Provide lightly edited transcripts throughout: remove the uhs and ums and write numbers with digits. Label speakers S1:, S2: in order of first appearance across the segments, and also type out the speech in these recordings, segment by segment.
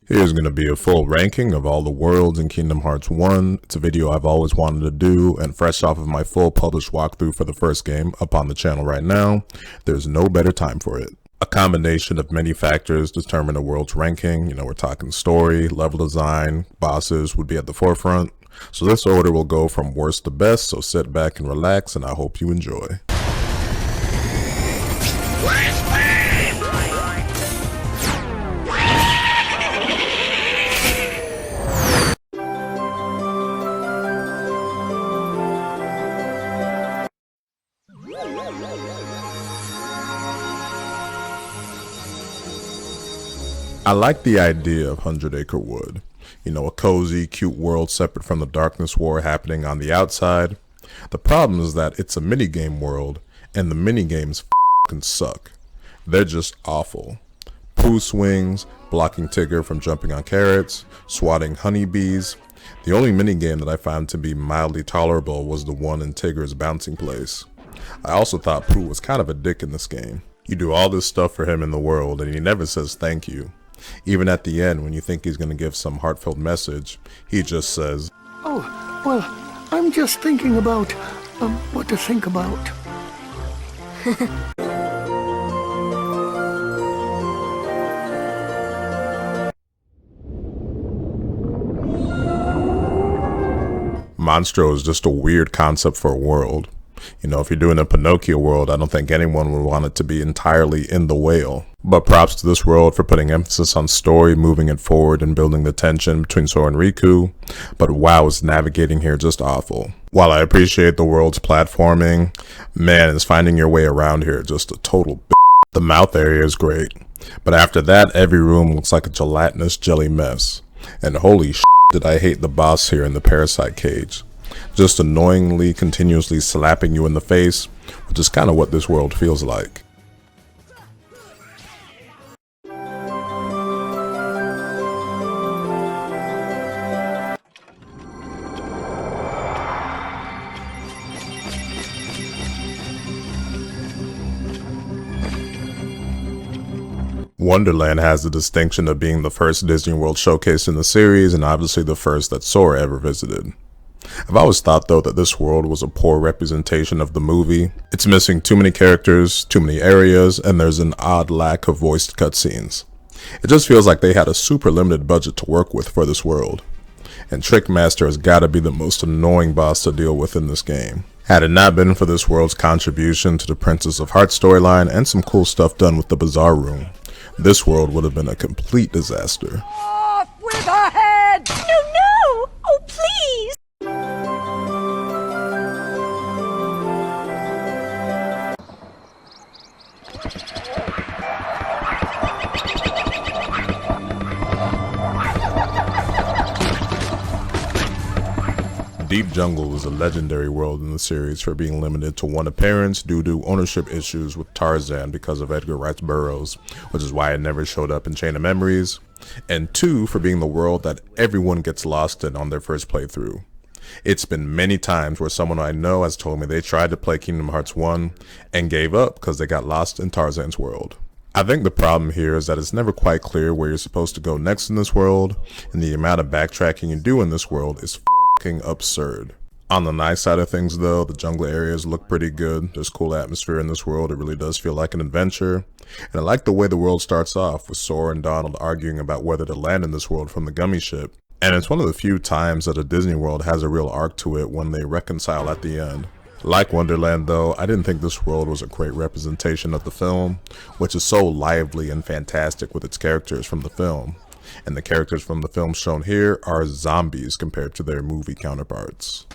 S1: Here's going to be a full ranking of all the worlds in Kingdom Hearts 1. It's a video I've always wanted to do, and fresh off of my full published walkthrough for the first game up on the channel right now, there's no better time for it. A combination of many factors determine a world's ranking. We're talking story, level design, bosses would be at the forefront. So this order will go from worst to best, so sit back and relax, and I hope you enjoy. I like the idea of 100 Acre Wood. A cozy, cute world separate from the darkness war happening on the outside. The problem is that it's a minigame world, and the minigames f***ing suck. They're just awful. Pooh swings, blocking Tigger from jumping on carrots, swatting honeybees. The only minigame that I found to be mildly tolerable was the one in Tigger's bouncing place. I also thought Pooh was kind of a dick in this game. You do all this stuff for him in the world, and he never says thank you. Even at the end, when you think he's going to give some heartfelt message, he just says,
S2: "Oh, well, I'm just thinking about, what to think about."
S1: Monstro is just a weird concept for a world. If you're doing a Pinocchio world, I don't think anyone would want it to be entirely in the whale. But props to this world for putting emphasis on story, moving it forward, and building the tension between Sora and Riku. But wow, is navigating here just awful. While I appreciate the world's platforming, man, is finding your way around here just a total b****. The mouth area is great. But after that, every room looks like a gelatinous jelly mess. And holy shit, did I hate the boss here in the parasite cage. Just annoyingly, continuously slapping you in the face, which is kind of what this world feels like. Wonderland has the distinction of being the first Disney World showcase in the series, and obviously the first that Sora ever visited. I've always thought though that this world was a poor representation of the movie. It's missing too many characters, too many areas, and there's an odd lack of voiced cutscenes. It just feels like they had a super limited budget to work with for this world. And Trickmaster has gotta be the most annoying boss to deal with in this game. Had it not been for this world's contribution to the Princess of Hearts storyline and some cool stuff done with the Bazaar Room, this world would have been a complete disaster.
S3: Off with her head!
S4: No, no! Oh, please!
S1: Deep Jungle is a legendary world in the series for being limited to one appearance due to ownership issues with Tarzan because of Edgar Wright's Burroughs, which is why it never showed up in Chain of Memories, and 2 for being the world that everyone gets lost in on their first playthrough. It's been many times where someone I know has told me they tried to play Kingdom Hearts 1 and gave up because they got lost in Tarzan's world. I think the problem here is that it's never quite clear where you're supposed to go next in this world, and the amount of backtracking you do in this world is f***ing absurd. On the nice side of things though, the jungle areas look pretty good. There's cool atmosphere in this world. It really does feel like an adventure. And I like the way the world starts off with Sora and Donald arguing about whether to land in this world from the gummy ship. And it's one of the few times that a Disney World has a real arc to it when they reconcile at the end. Like Wonderland though, I didn't think this world was a great representation of the film, which is so lively and fantastic with its characters from the film. And the characters from the film shown here are zombies compared to their movie counterparts.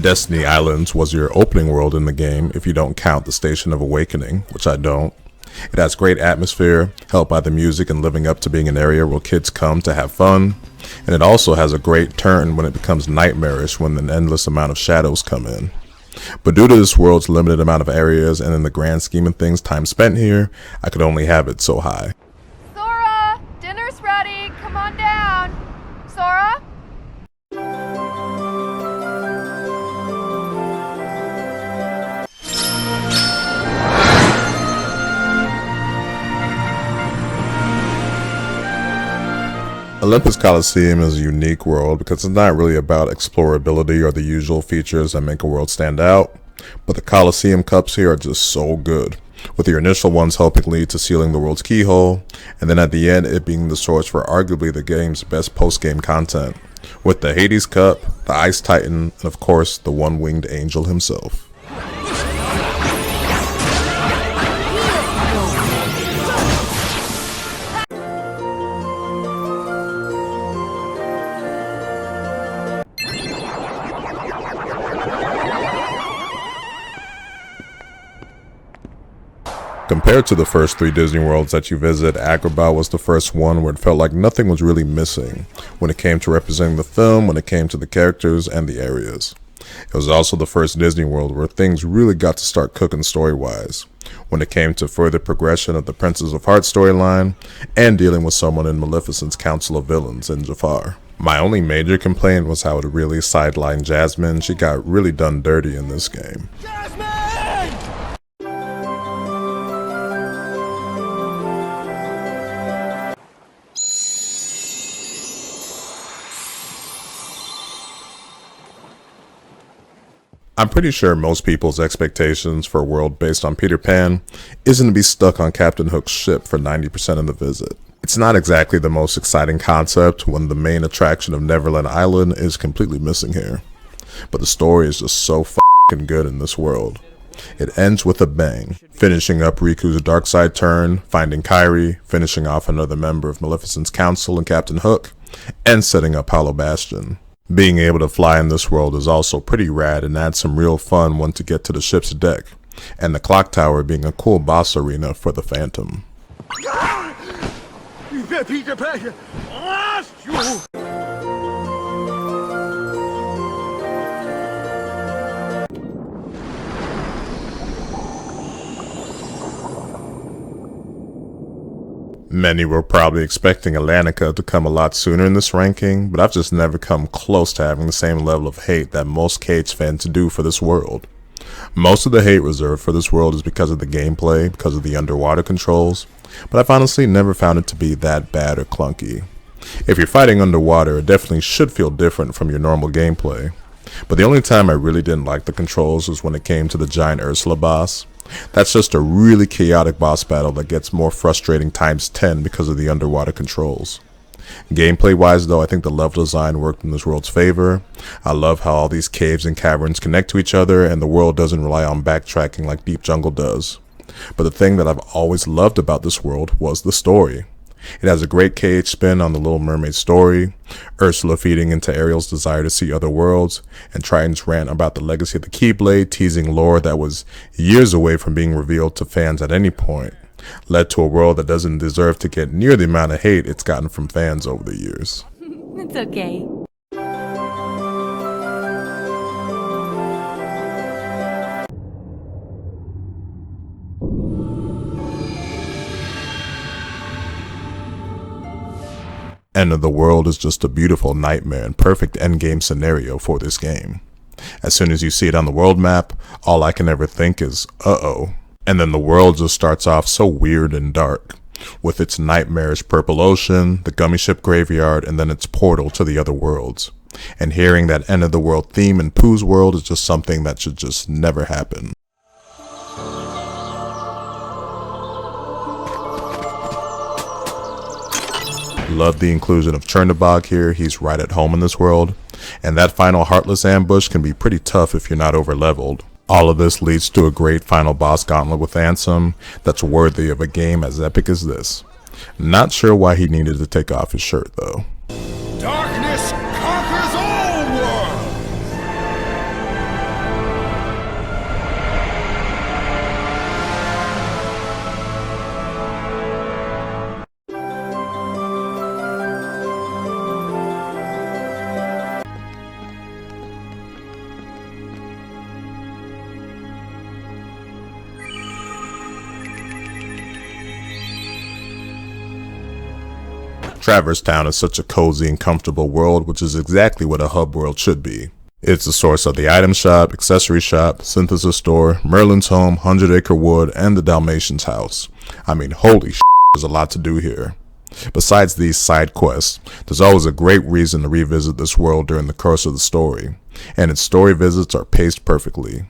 S1: Destiny Islands was your opening world in the game if you don't count the Station of Awakening, which I don't. It has great atmosphere, helped by the music and living up to being an area where kids come to have fun. And it also has a great turn when it becomes nightmarish when an endless amount of shadows come in. But due to this world's limited amount of areas and in the grand scheme of things, time spent here, I could only have it so high.
S3: Sora, dinner's ready. Come on down. Sora?
S1: Olympus Coliseum is a unique world because it's not really about explorability or the usual features that make a world stand out, but the Coliseum Cups here are just so good, with your initial ones helping lead to sealing the world's keyhole, and then at the end it being the source for arguably the game's best post-game content, with the Hades Cup, the Ice Titan, and of course the one-winged angel himself. Compared to the first 3 Disney Worlds that you visit, Agrabah was the first one where it felt like nothing was really missing when it came to representing the film, when it came to the characters and the areas. It was also the first Disney World where things really got to start cooking story-wise, when it came to further progression of the Princess of Heart storyline and dealing with someone in Maleficent's Council of Villains in Jafar. My only major complaint was how it really sidelined Jasmine. She got really done dirty in this game. I'm pretty sure most people's expectations for a world based on Peter Pan isn't to be stuck on Captain Hook's ship for 90% of the visit. It's not exactly the most exciting concept when the main attraction of Neverland Island is completely missing here. But the story is just so f***ing good in this world. It ends with a bang, finishing up Riku's dark side turn, finding Kairi, finishing off another member of Maleficent's council and Captain Hook, and setting up Hollow Bastion. Being able to fly in this world is also pretty rad and adds some real fun once you get to the ship's deck, and the clock tower being a cool boss arena for the Phantom.
S2: Peter Pan, lost you!
S1: Many were probably expecting Atlantica to come a lot sooner in this ranking, but I've just never come close to having the same level of hate that most Cage fans do for this world. Most of the hate reserved for this world is because of the gameplay, because of the underwater controls, but I've honestly never found it to be that bad or clunky. If you're fighting underwater, it definitely should feel different from your normal gameplay. But the only time I really didn't like the controls was when it came to the giant Ursula boss. That's just a really chaotic boss battle that gets more frustrating times 10 because of the underwater controls. Gameplay wise though, I think the level design worked in this world's favor. I love how all these caves and caverns connect to each other and the world doesn't rely on backtracking like Deep Jungle does. But the thing that I've always loved about this world was the story. It has a great Cage spin on the Little Mermaid story, Ursula feeding into Ariel's desire to see other worlds, and Triton's rant about the legacy of the Keyblade, teasing lore that was years away from being revealed to fans at any point, led to a world that doesn't deserve to get near the amount of hate it's gotten from fans over the years.
S4: It's okay.
S1: End of the World is just a beautiful nightmare and perfect endgame scenario for this game. As soon as you see it on the world map, all I can ever think is, uh-oh. And then the world just starts off so weird and dark, with its nightmarish purple ocean, the gummy ship graveyard, and then its portal to the other worlds. And hearing that end of the world theme in Pooh's world is just something that should just never happen. Love the inclusion of Chernobog here. He's right at home in this world. And that final Heartless ambush can be pretty tough if you're not over leveled. All of this leads to a great final boss gauntlet with Ansem that's worthy of a game as epic as this. Not sure why he needed to take off his shirt though.
S2: Darkness conquers all worlds!
S1: Traverse Town is such a cozy and comfortable world, which is exactly what a hub world should be. It's the source of the item shop, accessory shop, synthesis store, Merlin's home, 100 Acre Wood, and the Dalmatians house. I mean, holy there's a lot to do here. Besides these side quests, there's always a great reason to revisit this world during the course of the story, and its story visits are paced perfectly.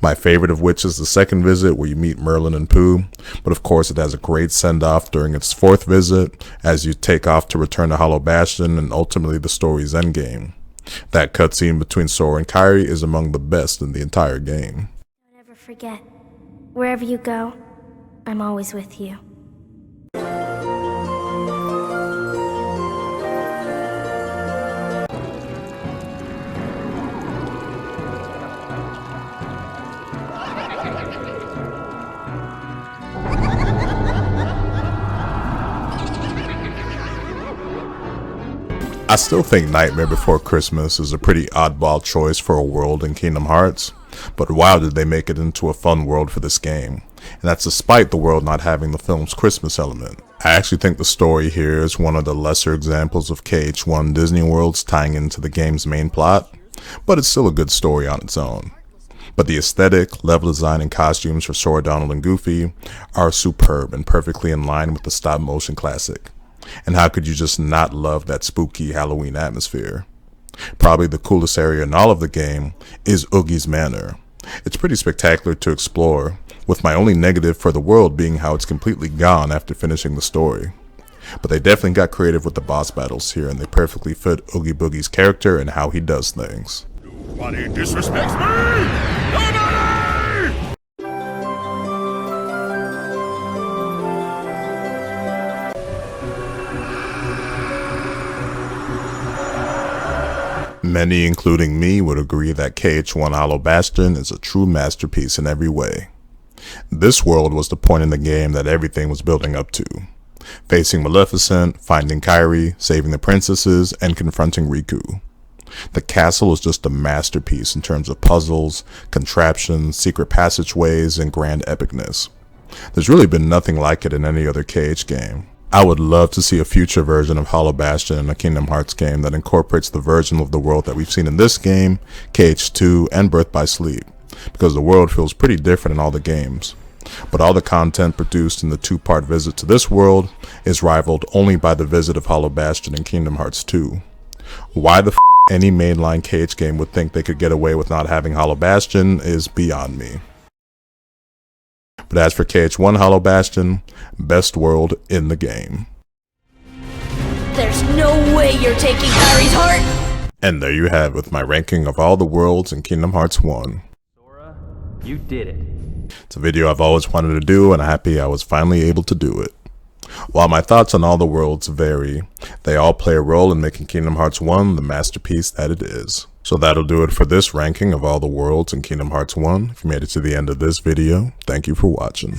S1: My favorite of which is the second visit where you meet Merlin and Pooh, but of course it has a great send-off during its fourth visit as you take off to return to Hollow Bastion and ultimately the story's endgame. That cutscene between Sora and Kairi is among the best in the entire game.
S5: Don't ever forget, wherever you go, I'm always with you.
S1: I still think Nightmare Before Christmas is a pretty oddball choice for a world in Kingdom Hearts, but wow did they make it into a fun world for this game, and that's despite the world not having the film's Christmas element. I actually think the story here is one of the lesser examples of KH1 Disney Worlds tying into the game's main plot, but it's still a good story on its own. But the aesthetic, level design, and costumes for Sora, Donald, and Goofy are superb and perfectly in line with the stop-motion classic. And how could you just not love that spooky Halloween atmosphere? Probably the coolest area in all of the game is Oogie's Manor. It's pretty spectacular to explore, with my only negative for the world being how it's completely gone after finishing the story. But they definitely got creative with the boss battles here, and they perfectly fit Oogie Boogie's character and how he does things.
S6: Nobody disrespects me! Nobody!
S1: Many, including me, would agree that KH1 Hollow Bastion is a true masterpiece in every way. This world was the point in the game that everything was building up to. Facing Maleficent, finding Kairi, saving the princesses, and confronting Riku. The castle is just a masterpiece in terms of puzzles, contraptions, secret passageways, and grand epicness. There's really been nothing like it in any other KH game. I would love to see a future version of Hollow Bastion in a Kingdom Hearts game that incorporates the version of the world that we've seen in this game, KH2, and Birth by Sleep, because the world feels pretty different in all the games. But all the content produced in the two-part visit to this world is rivaled only by the visit of Hollow Bastion in Kingdom Hearts 2. Why the any mainline KH game would think they could get away with not having Hollow Bastion is beyond me. But as for KH1 Hollow Bastion, best world in the game.
S4: There's no way you're taking Kairi's heart!
S1: And there you have it with my ranking of all the worlds in Kingdom Hearts 1.
S7: Sora, you did it.
S1: It's a video I've always wanted to do, and I'm happy I was finally able to do it. While my thoughts on all the worlds vary, they all play a role in making Kingdom Hearts 1 the masterpiece that it is. So that'll do it for this ranking of all the worlds in Kingdom Hearts 1. If you made it to the end of this video, thank you for watching.